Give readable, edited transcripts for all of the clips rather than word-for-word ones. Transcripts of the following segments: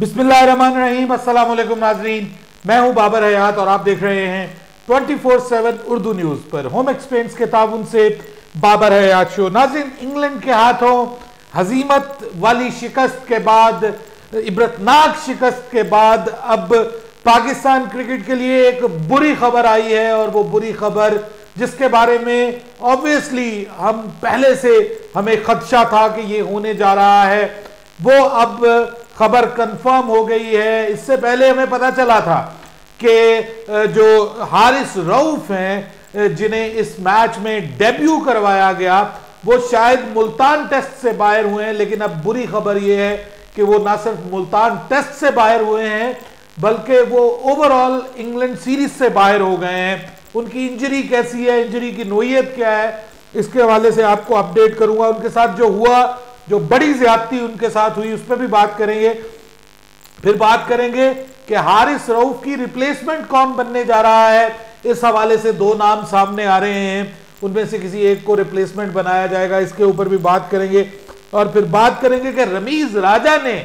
बिस्मिल्लाहिर्रहमानिर्रहीम, अस्सलाम वालेकुम नाजरीन। मैं हूं बाबर हयात और आप देख रहे हैं 24/7 उर्दू न्यूज पर होम एक्सपेंस के ताउन से बाबर हयात शो। नाजरीन, इंग्लैंड के हाथों हजीमत वाली शिकस्त के बाद, इबरतनाक शिकस्त के बाद अब पाकिस्तान क्रिकेट के लिए एक बुरी खबर आई है। और वो बुरी खबर जिसके बारे में ऑब्वियसली हम पहले से हमें खदशा था कि ये होने जा रहा है, वो अब खबर कंफर्म हो गई है। इससे पहले हमें पता चला था कि जो हारिस रऊफ हैं, जिन्हें इस मैच में डेब्यू करवाया गया, वो शायद मुल्तान टेस्ट से बाहर हुए हैं। लेकिन अब बुरी खबर यह है कि वो ना सिर्फ मुल्तान टेस्ट से बाहर हुए हैं बल्कि वो ओवरऑल इंग्लैंड सीरीज से बाहर हो गए हैं। उनकी इंजरी कैसी है, इंजरी की नोयत क्या है, इसके हवाले से आपको अपडेट करूंगा। उनके साथ जो हुआ, जो बड़ी ज्यादती उनके साथ हुई, उस पर भी बात करेंगे। फिर बात करेंगे कि हारिस रऊफ की रिप्लेसमेंट कौन बनने जा रहा है। इस हवाले से दो नाम सामने आ रहे हैं, उनमें से किसी एक को रिप्लेसमेंट बनाया जाएगा, इसके ऊपर भी बात करेंगे। और फिर बात करेंगे कि रमीज राजा ने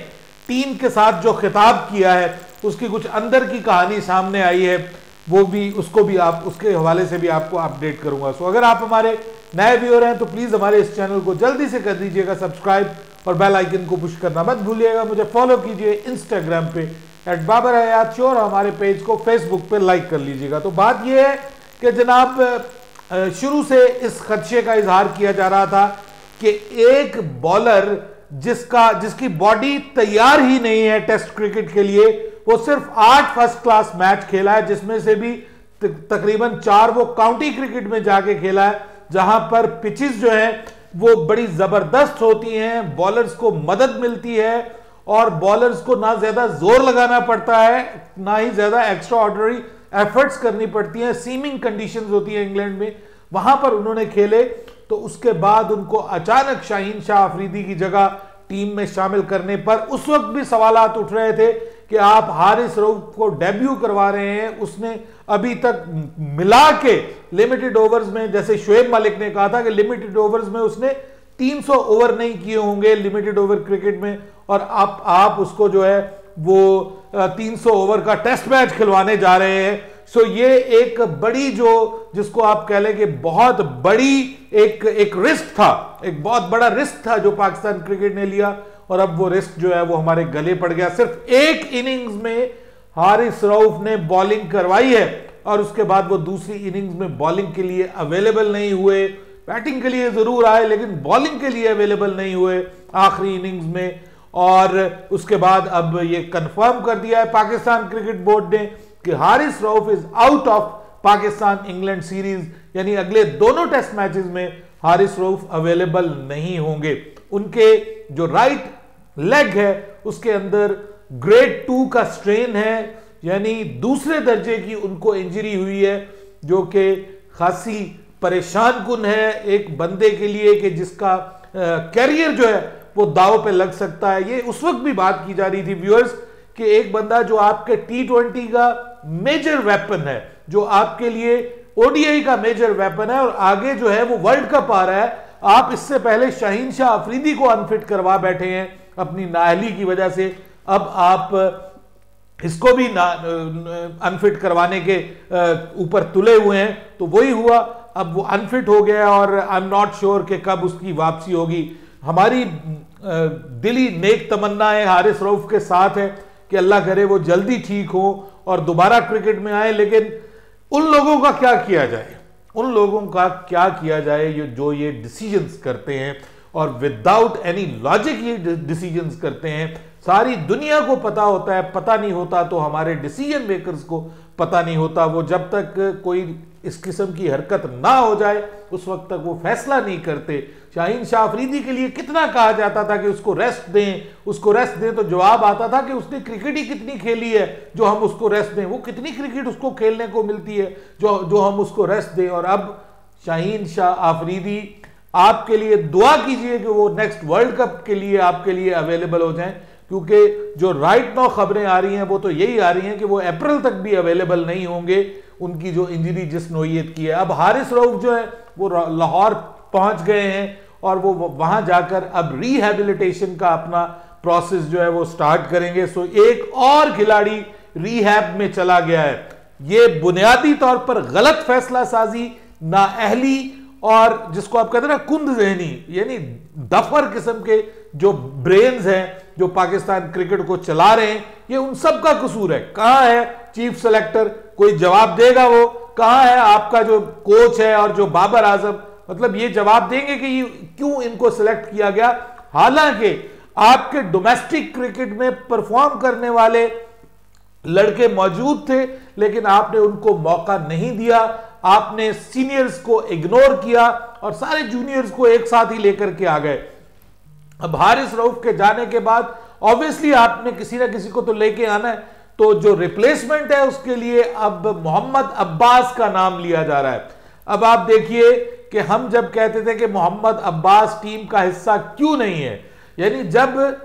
टीम के साथ जो खिताब किया है, उसकी कुछ अंदर की कहानी सामने आई है, वो भी, उसको भी आप, उसके हवाले से भी आपको अपडेट करूंगा। सो अगर आप हमारे नए व्यूअर हैं तो प्लीज हमारे इस चैनल को जल्दी से कर दीजिएगा सब्सक्राइब और बेल आइकन को पुश करना मत भूलिएगा। मुझे फॉलो कीजिए इंस्टाग्राम पे @बाबर-हयात शो और हमारे पेज को फेसबुक पे लाइक कर लीजिएगा। तो बात यह है कि जनाब, शुरू से इस खदशे का इजहार किया जा रहा था कि एक बॉलर जिसकी बॉडी तैयार ही नहीं है टेस्ट क्रिकेट के लिए, वो सिर्फ 8 फर्स्ट क्लास मैच खेला है, जिसमें से भी तकरीबन 4 वो काउंटी क्रिकेट में जाके खेला है, जहां पर पिचेस जो है वो बड़ी जबरदस्त होती हैं, बॉलर्स को मदद मिलती है और बॉलर्स को ना ज्यादा जोर लगाना पड़ता है, ना ही ज्यादा एक्स्ट्रा ऑर्डिनरी एफर्ट्स करनी पड़ती हैं। सीमिंग कंडीशंस होती है इंग्लैंड में, वहां पर उन्होंने खेले। तो उसके बाद उनको अचानक शाहीन शाह अफरीदी की जगह टीम में शामिल करने पर उस वक्त भी सवालात उठ रहे थे कि आप हारिस रऊफ को डेब्यू करवा रहे हैं। उसने अभी तक मिला के लिमिटेड ओवर्स में, जैसे शोएब मलिक ने कहा था कि लिमिटेड ओवर्स में उसने 300 ओवर नहीं किए होंगे लिमिटेड ओवर क्रिकेट में, और आप उसको जो है वो 300 ओवर का टेस्ट मैच खिलवाने जा रहे हैं। सो ये एक बड़ी, जो जिसको आप कह लें कि बहुत बड़ी एक रिस्क था, एक बहुत बड़ा रिस्क था जो पाकिस्तान क्रिकेट ने लिया, और अब वो रिस्क जो है वो हमारे गले पड़ गया। सिर्फ एक इनिंग्स में हारिस रऊफ ने बॉलिंग करवाई है और उसके बाद वो दूसरी इनिंग्स में बॉलिंग के लिए अवेलेबल नहीं हुए। बैटिंग के लिए जरूर आए लेकिन बॉलिंग के लिए अवेलेबल नहीं हुए आखिरी इनिंग्स में। और उसके बाद अब ये कंफर्म कर दिया है पाकिस्तान क्रिकेट बोर्ड ने कि Haris Rauf is out of Pakistan England series, यानी अगले दोनों टेस्ट मैचेस में हारिस रऊफ अवेलेबल नहीं होंगे। उनके जो राइट लेग है उसके अंदर ग्रेड 2 का स्ट्रेन है, यानी दूसरे दर्जे की उनको इंजरी हुई है, जो कि खासी परेशान कुन है एक बंदे के लिए कि जिसका कैरियर जो है वो दांव पे लग सकता है। ये उस वक्त भी बात की जा रही थी व्यूअर्स कि एक बंदा जो आपके T20 का मेजर वेपन है, जो आपके लिए ODI का मेजर वेपन है, और आगे जो है वो वर्ल्ड कप आ रहा है, आप इससे पहले शाहीन शाह अफरीदी को अनफिट करवा बैठे हैं अपनी नाअहली की वजह से। अब आप इसको भी अनफिट करवाने के ऊपर तुले हुए हैं। तो वही हुआ, अब वो अनफिट हो गया और आई एम नॉट श्योर कि कब उसकी वापसी होगी। हमारी दिली नेक तमन्नाएं हारिस रऊफ के साथ है कि अल्लाह करे वो जल्दी ठीक हो और दोबारा क्रिकेट में आए। लेकिन उन लोगों का क्या किया जाए, उन लोगों का क्या किया जाए जो ये डिसीजंस करते हैं और विदाउट एनी लॉजिक ये डिसीजंस करते हैं। सारी दुनिया को पता होता है, पता नहीं होता तो हमारे डिसीजन मेकर्स को पता नहीं होता। वो जब तक कोई इस किस्म की हरकत ना हो जाए उस वक्त तक वो फैसला नहीं करते। शाहीन शाह अफरीदी के लिए कितना कहा जाता था कि उसको रेस्ट दें, उसको रेस्ट दें, तो जवाब आता था कि उसने क्रिकेट ही कितनी खेली है जो हम उसको रेस्ट दें, वो कितनी क्रिकेट उसको खेलने को मिलती है जो हम उसको रेस्ट दें। और अब शाहीन शाह अफरीदी, आपके लिए दुआ कीजिए कि वो नेक्स्ट वर्ल्ड कप के लिए आपके लिए अवेलेबल हो जाएं, क्योंकि जो राइट नाउ खबरें आ रही हैं वो तो यही आ रही हैं कि वो अप्रैल तक भी अवेलेबल नहीं होंगे, उनकी जो इंजरी जिस नोयत की है। अब हारिस रऊफ जो है वो लाहौर पहुंच गए हैं और वो वहां जाकर अब रिहैबिलिटेशन का अपना प्रोसेस जो है वो स्टार्ट करेंगे। सो एक और खिलाड़ी रिहैब में चला गया है। ये बुनियादी तौर पर गलत फैसला साजी, नाअहली और जिसको आप कहते हैं ना कुंद ज़हनी, यानी डफर किस्म के जो ब्रेन्स हैं जो पाकिस्तान क्रिकेट को चला रहे हैं, ये उन सब का कसूर है। कहां है चीफ सेलेक्टर, कोई जवाब देगा? वो कहां है आपका जो कोच है और जो बाबर आजम, मतलब ये जवाब देंगे कि क्यों इनको सिलेक्ट किया गया? हालांकि आपके डोमेस्टिक क्रिकेट में परफॉर्म करने वाले लड़के मौजूद थे, लेकिन आपने उनको मौका नहीं दिया। आपने सीनियर्स को इग्नोर किया और सारे जूनियर्स को एक साथ ही लेकर के आ गए। अब हारिस रऊफ के जाने के बाद ऑब्वियसली आपने किसी ना किसी को तो लेके आना है, तो जो रिप्लेसमेंट है उसके लिए अब मोहम्मद अब्बास का नाम लिया जा रहा है। अब आप देखिए कि हम जब कहते थे कि मोहम्मद अब्बास टीम का हिस्सा क्यों नहीं है, यानी जब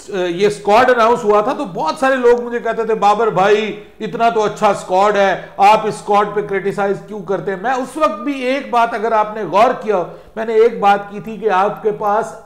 ये स्क्वाड अनाउंस हुआ था तो बहुत सारे लोग मुझे कहते थे बाबर भाई इतना तो अच्छा स्क्वाड है, आप इस स्क्वाड पे क्रिटिसाइज क्यों करते हैं? मैं उस वक्त भी एक बात, अगर आपने गौर किया, मैंने एक बात की थी कि आपके पास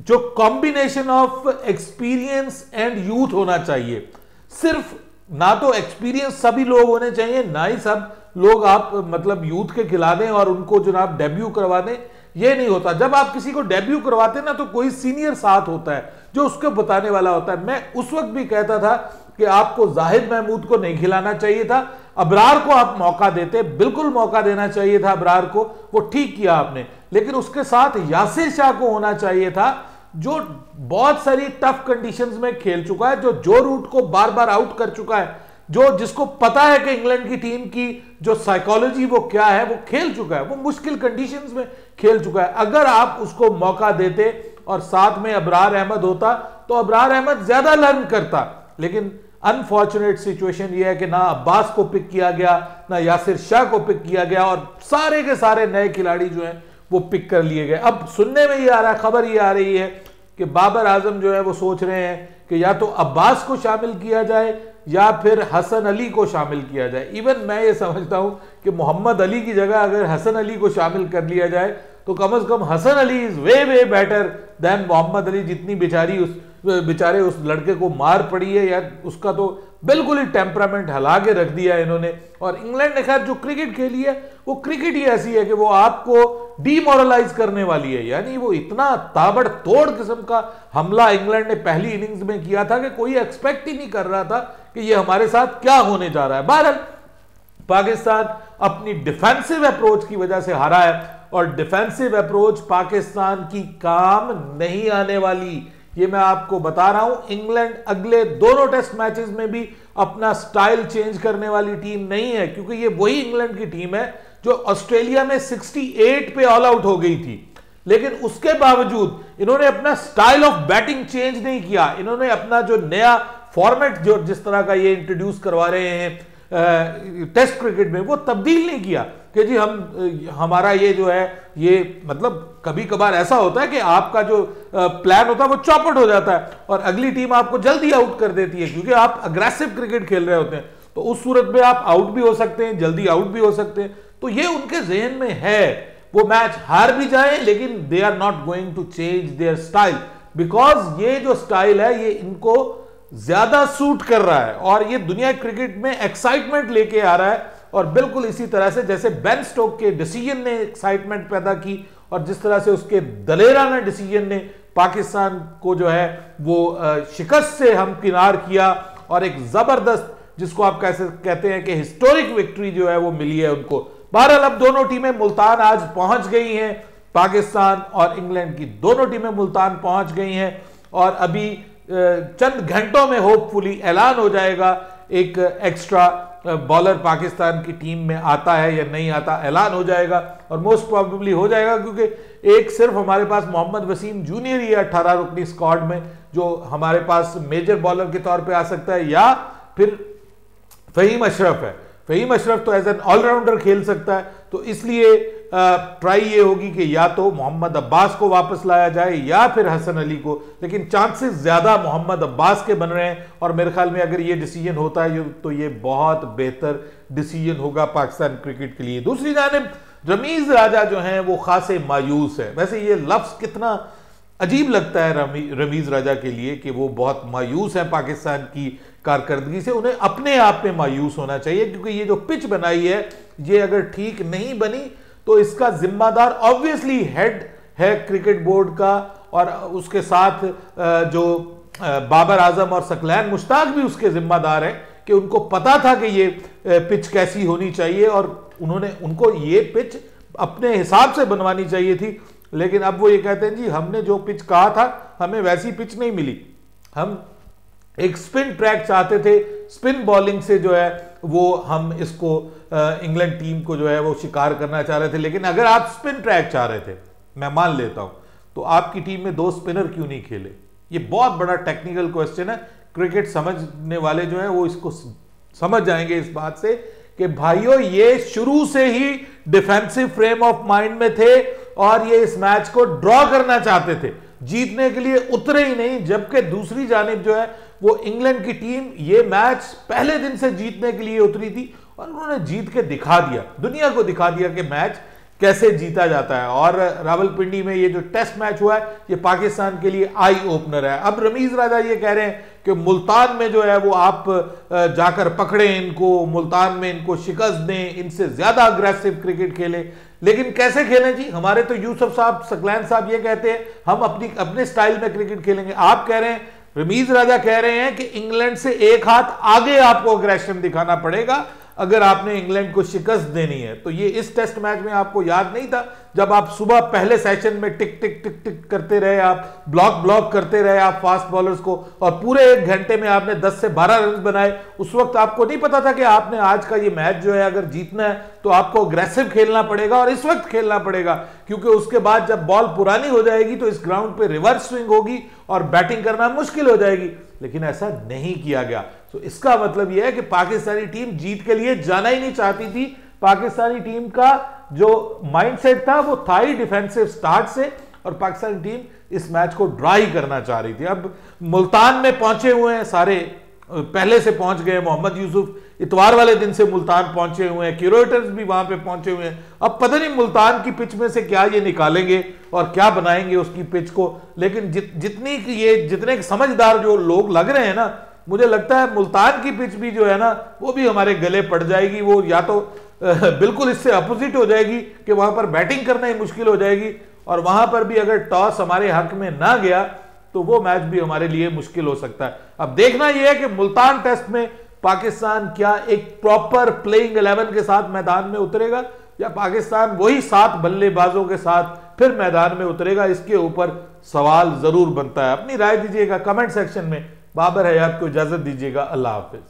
जो combination of experience and youth होना चाहिए। सिर्फ ना तो एक्सपीरियंस सभी लोग होने चाहिए, ना ही सब लोग आप मतलब यूथ के खिला दें और उनको जनाब डेब्यू करवा दें, ये नहीं होता। जब आप किसी को डेब्यू करवाते हैं ना तो कोई सीनियर साथ होता है जो उसको बताने वाला होता है। मैं उस वक्त भी कहता था कि आपको जाहिद महमूद को नहीं खिलाना चाहिए था, अबरार को आप मौका देते, बिल्कुल मौका देना चाहिए था अबरार को, वो ठीक किया आपने। लेकिन उसके साथ यासिर शाह को होना चाहिए था जो बहुत सारी टफ कंडीशंस में खेल चुका है, जो रूट को बार बार आउट कर चुका है, जिसको पता है कि इंग्लैंड की टीम की जो साइकोलॉजी वो क्या है, वो खेल चुका है, वो मुश्किल कंडीशंस में खेल चुका है। अगर आप उसको मौका देते और साथ में अबरार अहमद होता तो अबरार अहमद ज्यादा लर्न करता। लेकिन अनफॉर्चुनेट सिचुएशन ये है कि ना अब्बास को पिक किया गया, ना यासिर शाह को पिक किया गया और सारे के सारे नए खिलाड़ी जो हैं वो पिक कर लिए गए। अब सुनने में ये आ रहा है, खबर ये आ रही है कि बाबर आजम जो है वो सोच रहे हैं कि या तो अब्बास को शामिल किया जाए या फिर हसन अली को शामिल किया जाए। इवन मैं ये समझता हूं कि मोहम्मद अली की जगह अगर हसन अली को शामिल कर लिया जाए तो कम से कम Hasan Ali is way way better than Mohammad Ali. जितनी बेचारे उस लड़के को मार पड़ी है यार, उसका तो बिल्कुल ही टेम्परामेंट हिला के रख दिया है इन्होंने। और इंग्लैंड ने खैर जो क्रिकेट खेली है वो क्रिकेट ही ऐसी है कि वो आपको डीमोरलाइज करने वाली है। यानी वो इतना ताबड़तोड़ किस्म का हमला इंग्लैंड ने पहली इनिंग्स में किया था कि कोई एक्सपेक्ट ही नहीं कर रहा था कि ये हमारे साथ क्या होने जा रहा है। बहरहाल पाकिस्तान अपनी डिफेंसिव अप्रोच की वजह से हारा है और डिफेंसिव अप्रोच पाकिस्तान की काम नहीं आने वाली, ये मैं आपको बता रहा हूं। इंग्लैंड अगले दोनों टेस्ट मैचेस में भी अपना स्टाइल चेंज करने वाली टीम नहीं है, क्योंकि ये वही इंग्लैंड की टीम है जो ऑस्ट्रेलिया में 68 पे ऑल आउट हो गई थी। लेकिन उसके बावजूद इन्होंने अपना स्टाइल ऑफ बैटिंग चेंज नहीं किया। इन्होंने अपना जो नया फॉर्मेट जो जिस तरह का ये इंट्रोड्यूस करवा रहे हैं टेस्ट क्रिकेट में, वो तब्दील नहीं किया कि जी हमारा ये जो है ये मतलब कभी कभार ऐसा होता है कि आपका जो प्लान होता है वो चौपट हो जाता है और अगली टीम आपको जल्दी आउट कर देती है क्योंकि आप अग्रेसिव क्रिकेट खेल रहे होते हैं। तो उस सूरत में आप आउट भी हो सकते हैं, जल्दी आउट भी हो सकते हैं। तो ये उनके जहन में है, वो मैच हार भी जाए लेकिन they are not going to change their style, because ये जो स्टाइल है ये इनको ज्यादा सूट कर रहा है और ये दुनिया क्रिकेट में एक्साइटमेंट लेके आ रहा है। और बिल्कुल इसी तरह से जैसे बेन स्टोक के डिसीजन ने एक्साइटमेंट पैदा की और जिस तरह से उसके दलेराना डिसीजन ने पाकिस्तान को जो है वो शिकस्त से हमकिनार किया और एक जबरदस्त जिसको आप कैसे कहते हैं कि हिस्टोरिक विक्ट्री जो है वो मिली है उनको। बहरहाल अब दोनों टीमें मुल्तान आज पहुंच गई हैं, पाकिस्तान और इंग्लैंड की दोनों टीमें मुल्तान पहुंच गई हैं और अभी चंद घंटों में होपफुली ऐलान हो जाएगा एक एक्स्ट्रा बॉलर पाकिस्तान की टीम में आता है या नहीं आता, ऐलान हो जाएगा और मोस्ट प्रोबेबली हो जाएगा क्योंकि एक सिर्फ हमारे पास मोहम्मद वसीम जूनियर ही 18 रुकनी स्क्वाड में जो हमारे पास मेजर बॉलर के तौर पे आ सकता है, या फिर फहीम अशरफ है। फहीम अशरफ तो एज एन ऑलराउंडर खेल सकता है, तो इसलिए ट्राई ये होगी कि या तो मोहम्मद अब्बास को वापस लाया जाए या फिर हसन अली को, लेकिन चांसेस ज्यादा मोहम्मद अब्बास के बन रहे हैं और मेरे ख्याल में अगर ये डिसीजन होता है तो ये बहुत बेहतर डिसीजन होगा पाकिस्तान क्रिकेट के लिए। दूसरी जानिब रमीज राजा जो हैं वो खासे मायूस है। वैसे ये लफ्ज कितना अजीब लगता है रमीज राजा के लिए कि वो बहुत मायूस है पाकिस्तान की कारकर्दगी से। उन्हें अपने आप में मायूस होना चाहिए, क्योंकि ये जो पिच बनाई है ये अगर ठीक नहीं बनी तो इसका जिम्मेदार ऑब्वियसली हेड है क्रिकेट बोर्ड का, और उसके साथ जो बाबर आजम और सकलैन मुश्ताक भी उसके जिम्मेदार हैं कि उनको पता था कि ये पिच कैसी होनी चाहिए और उनको ये पिच अपने हिसाब से बनवानी चाहिए थी। लेकिन अब वो ये कहते हैं जी हमने जो पिच कहा था हमें वैसी पिच नहीं मिली, हम एक स्पिन ट्रैक चाहते थे, स्पिन बॉलिंग से जो है वो हम इसको इंग्लैंड टीम को जो है वो शिकार करना चाह रहे थे। लेकिन अगर आप स्पिन ट्रैक चाह रहे थे, मैं मान लेता हूं, तो आपकी टीम में 2 स्पिनर क्यों नहीं खेले? ये बहुत बड़ा टेक्निकल क्वेश्चन है। क्रिकेट समझने वाले जो है वो इसको समझ जाएंगे इस बात से कि भाइयों ये शुरू से ही डिफेंसिव फ्रेम ऑफ माइंड में थे और ये इस मैच को ड्रॉ करना चाहते थे, जीतने के लिए उतरे ही नहीं। जबकि दूसरी जानिब जो है वो इंग्लैंड की टीम ये मैच पहले दिन से जीतने के लिए उतरी थी और उन्होंने जीत के दिखा दिया, दुनिया को दिखा दिया कि मैच कैसे जीता जाता है। और रावलपिंडी में ये जो टेस्ट मैच हुआ है ये पाकिस्तान के लिए आई ओपनर है। अब रमीज राजा ये कह रहे हैं कि मुल्तान में जो है वो आप जाकर पकड़ें इनको, मुल्तान में इनको शिकस्त दें, इनसे ज्यादा अग्रेसिव क्रिकेट खेलें। लेकिन कैसे खेलें जी? हमारे तो यूसुफ साहब, सकलैन साहब ये कहते हैं हम अपने स्टाइल में क्रिकेट खेलेंगे। आप कह रहे हैं, रमीज राजा कह रहे हैं कि इंग्लैंड से एक हाथ आगे आपको अग्रेशन दिखाना पड़ेगा अगर आपने इंग्लैंड को शिकस्त देनी है। तो ये इस टेस्ट मैच में आपको याद नहीं था जब आप सुबह पहले सेशन में टिक टिक टिक टिक करते रहे, आप ब्लॉक करते रहे आप फास्ट बॉलर्स को, और पूरे 1 घंटे में आपने 10 से 12 रन बनाए। उस वक्त आपको नहीं पता था कि आपने आज का ये मैच जो है अगर जीतना है तो आपको अग्रेसिव खेलना पड़ेगा और इस वक्त खेलना पड़ेगा, क्योंकि उसके बाद जब बॉल पुरानी हो जाएगी तो इस ग्राउंड पे रिवर्स स्विंग होगी और बैटिंग करना मुश्किल हो जाएगी। लेकिन ऐसा नहीं किया गया। तो इसका मतलब यह है कि पाकिस्तानी टीम जीत के लिए जाना ही नहीं चाहती थी। पाकिस्तानी टीम का जो माइंडसेट था वो था ही डिफेंसिव स्टार्ट से, और पाकिस्तानी टीम इस मैच को ड्रा ही करना चाह रही थी। अब मुल्तान में पहुंचे हुए हैं सारे, पहले से पहुंच गए। मोहम्मद यूसुफ इतवार वाले दिन से मुल्तान पहुंचे हुए हैं, क्यूरेटर्स भी वहां पे पहुंचे हुए हैं। अब पता नहीं मुल्तान की पिच में से क्या ये निकालेंगे और क्या बनाएंगे उसकी पिच को। लेकिन जितने समझदार जो लोग लग रहे हैं ना, मुझे लगता है मुल्तान की पिच भी जो है ना वो भी हमारे गले पड़ जाएगी। वो या तो बिल्कुल इससे अपोजिट हो जाएगी कि वहां पर बैटिंग करना ही मुश्किल हो जाएगी, और वहां पर भी अगर टॉस हमारे हक में ना गया तो वो मैच भी हमारे लिए मुश्किल हो सकता है। अब देखना यह है कि मुल्तान टेस्ट में पाकिस्तान क्या एक प्रॉपर प्लेइंग 11 के साथ मैदान में उतरेगा, या पाकिस्तान वही 7 बल्लेबाजों के साथ फिर मैदान में उतरेगा। इसके ऊपर सवाल जरूर बनता है। अपनी राय दीजिएगा कमेंट सेक्शन में। बाबर हयात को इजाजत दीजिएगा। अल्लाह हाफिज।